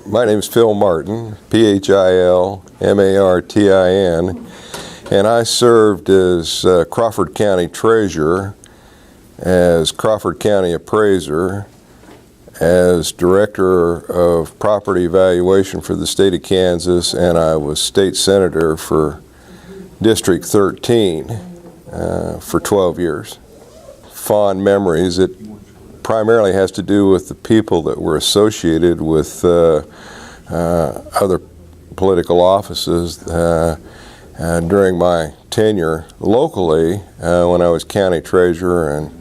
My name is Phil Martin, Philmartin, and I served as Crawford County Treasurer, as Crawford County Appraiser, as Director of Property Evaluation for the state of Kansas, and I was State Senator for District 13 for 12 years. Fond memories. It primarily has to do with the people that were associated with other political offices during my tenure locally when I was County Treasurer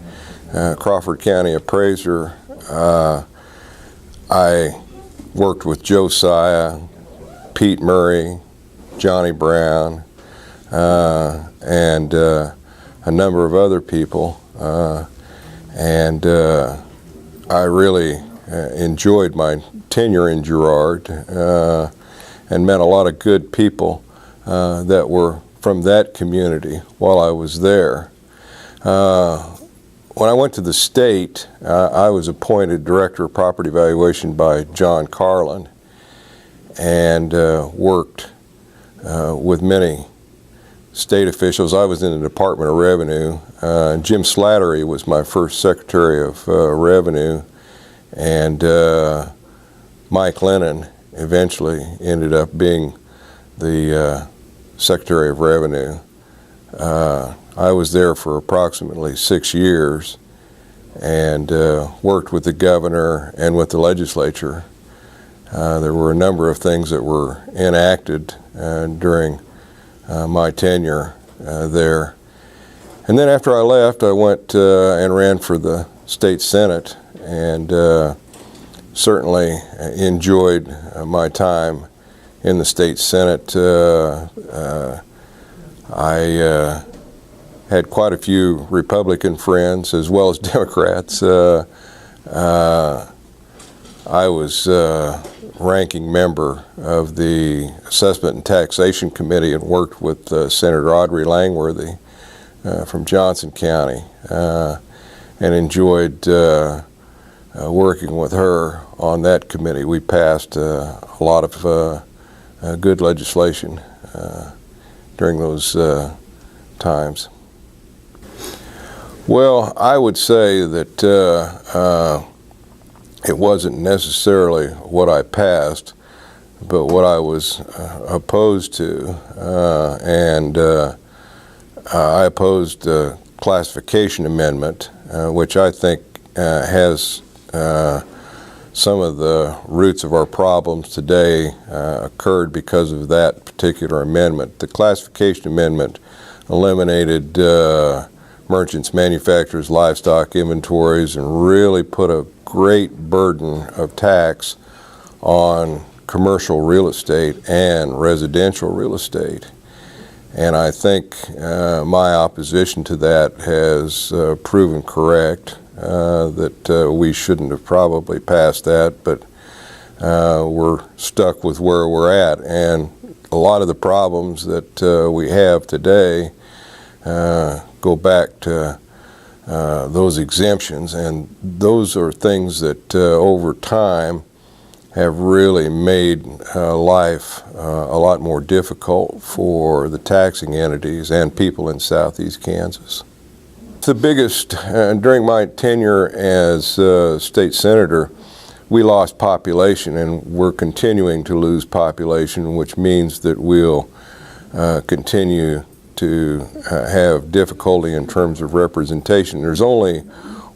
and Crawford County Appraiser. I worked with Josiah, Pete Murray, Johnny Brown, and a number of other people. I really enjoyed my tenure in Girard and met a lot of good people that were from that community while I was there. When I went to the state, I was appointed Director of Property Evaluation by John Carlin and worked with many state officials. I was in the Department of Revenue. Jim Slattery was my first Secretary of Revenue, and Mike Lennon eventually ended up being the Secretary of Revenue. I was there for approximately 6 years and worked with the governor and with the legislature. There were a number of things that were enacted during my tenure there. And then after I left, I went and ran for the state senate, and certainly enjoyed my time in the state senate. I had quite a few Republican friends as well as Democrats. I was ranking member of the Assessment and Taxation Committee and worked with Senator Audrey Langworthy from Johnson County, and enjoyed working with her on that committee. We passed a lot of good legislation during those times. Well, I would say that it wasn't necessarily what I passed, but what I was opposed to, and I opposed the classification amendment, which I think has some of the roots of our problems today occurred because of that particular amendment. The classification amendment eliminated merchants, manufacturers, livestock inventories, and really put a great burden of tax on commercial real estate and residential real estate. And I think my opposition to that has proven correct, that we shouldn't have probably passed that, but we're stuck with where we're at. And a lot of the problems that we have today go back to those exemptions, and those are things that over time have really made life a lot more difficult for the taxing entities and people in southeast Kansas. The biggest, during my tenure as state senator, we lost population, and we're continuing to lose population, which means that we'll continue to have difficulty in terms of representation. There's only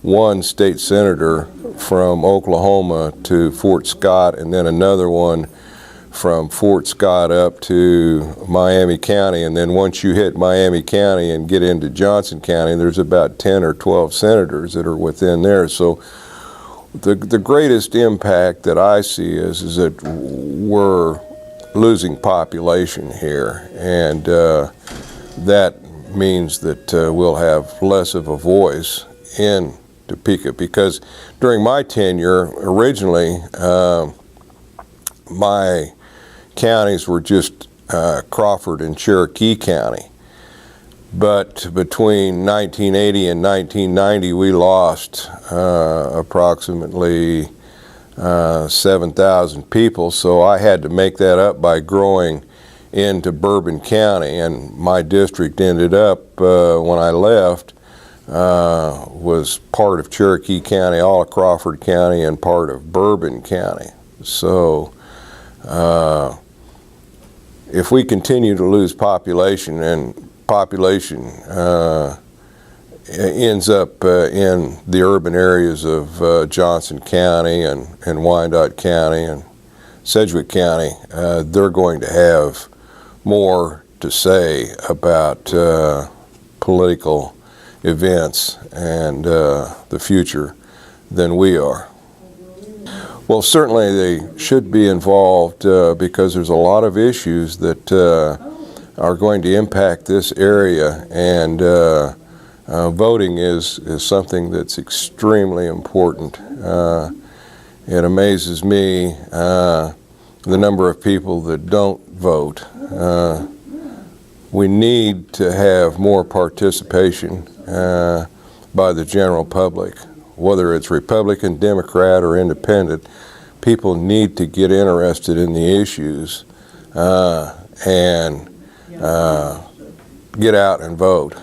one state senator from Oklahoma to Fort Scott, and then another one from Fort Scott up to Miami County, and then once you hit Miami County and get into Johnson County, there's about 10 or 12 senators that are within there. So the greatest impact that I see is that we're losing population here, and that means that we'll have less of a voice in Topeka, because during my tenure, originally, my counties were just Crawford and Cherokee County. But between 1980 and 1990, we lost approximately 7,000 people, so I had to make that up by growing into Bourbon County, and my district ended up, when I left, was part of Cherokee County, all of Crawford County, and part of Bourbon County. So if we continue to lose population, and population ends up in the urban areas of Johnson County and Wyandotte County and Sedgwick County, they're going to have more to say about political events and the future than we are. Well, certainly they should be involved because there's a lot of issues that are going to impact this area, and voting is something that's extremely important. It amazes me the number of people that don't vote. We need to have more participation by the general public, whether it's Republican, Democrat, or Independent. People need to get interested in the issues and get out and vote.